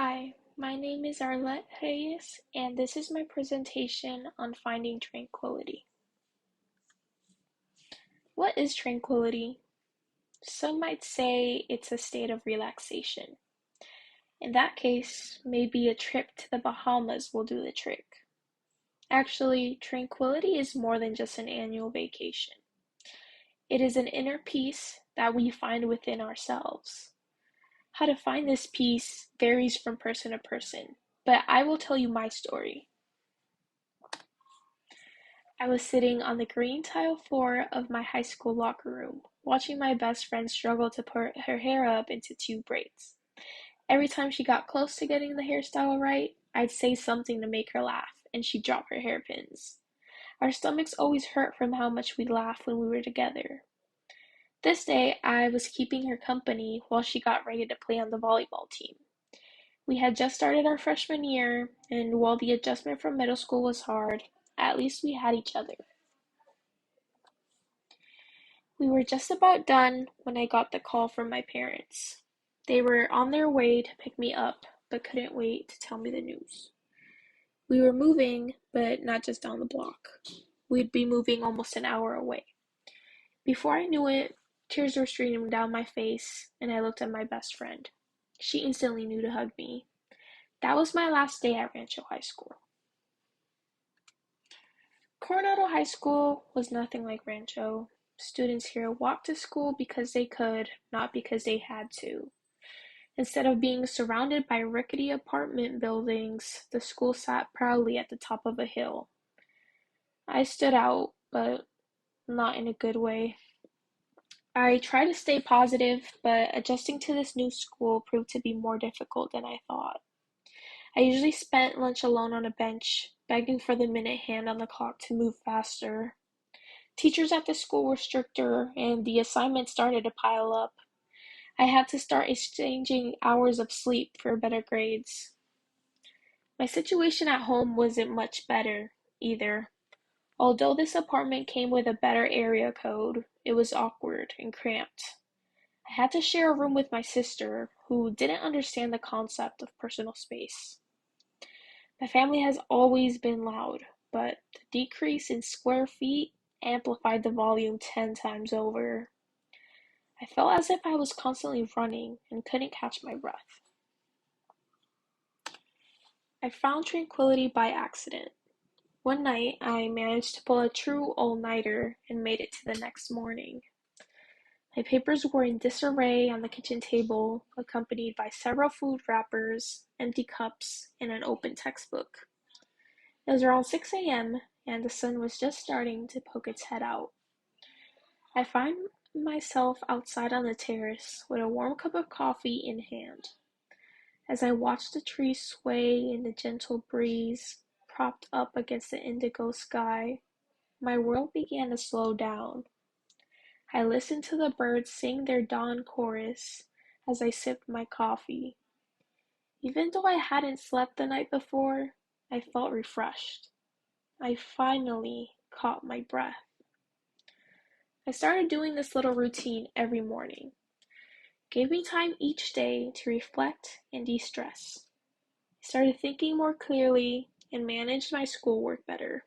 Hi, my name is Arlette Reyes, and this is my presentation on finding tranquility. What is tranquility? Some might say it's a state of relaxation. In that case, maybe a trip to the Bahamas will do the trick. Actually, tranquility is more than just an annual vacation. It is an inner peace that we find within ourselves. How to find this peace varies from person to person, but I will tell you my story. I was sitting on the green tile floor of my high school locker room, watching my best friend struggle to put her hair up into two braids. Every time she got close to getting the hairstyle right, I'd say something to make her laugh, and she'd drop her hairpins. Our stomachs always hurt from how much we laughed when we were together. This day, I was keeping her company while she got ready to play on the volleyball team. We had just started our freshman year, and while the adjustment from middle school was hard, at least we had each other. We were just about done when I got the call from my parents. They were on their way to pick me up, but couldn't wait to tell me the news. We were moving, but not just down the block. We'd be moving almost an hour away. Before I knew it, tears were streaming down my face, and I looked at my best friend. She instantly knew to hug me. That was my last day at Rancho High School. Coronado High School was nothing like Rancho. Students here walked to school because they could, not because they had to. Instead of being surrounded by rickety apartment buildings, the school sat proudly at the top of a hill. I stood out, but not in a good way. I tried to stay positive, but adjusting to this new school proved to be more difficult than I thought. I usually spent lunch alone on a bench, begging for the minute hand on the clock to move faster. Teachers at the school were stricter, and the assignments started to pile up. I had to start exchanging hours of sleep for better grades. My situation at home wasn't much better, either. Although this apartment came with a better area code, it was awkward and cramped. I had to share a room with my sister, who didn't understand the concept of personal space. My family has always been loud, but the decrease in square feet amplified the volume 10 times over. I felt as if I was constantly running and couldn't catch my breath. I found tranquility by accident. One night, I managed to pull a true all-nighter and made it to the next morning. My papers were in disarray on the kitchen table, accompanied by several food wrappers, empty cups, and an open textbook. It was around 6 a.m., and the sun was just starting to poke its head out. I find myself outside on the terrace with a warm cup of coffee in hand. As I watched the trees sway in the gentle breeze, propped up against the indigo sky, my world began to slow down. I listened to the birds sing their dawn chorus as I sipped my coffee. Even though I hadn't slept the night before, I felt refreshed. I finally caught my breath. I started doing this little routine every morning. Gave me time each day to reflect and de-stress. I started thinking more clearly and managed my schoolwork better.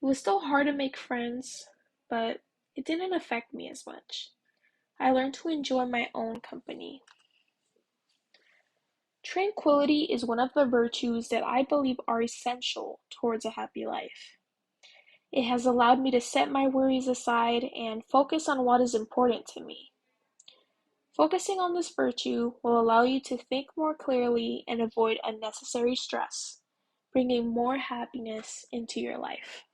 It was still hard to make friends, but it didn't affect me as much. I learned to enjoy my own company. Tranquility is one of the virtues that I believe are essential towards a happy life. It has allowed me to set my worries aside and focus on what is important to me. Focusing on this virtue will allow you to think more clearly and avoid unnecessary stress, bringing more happiness into your life.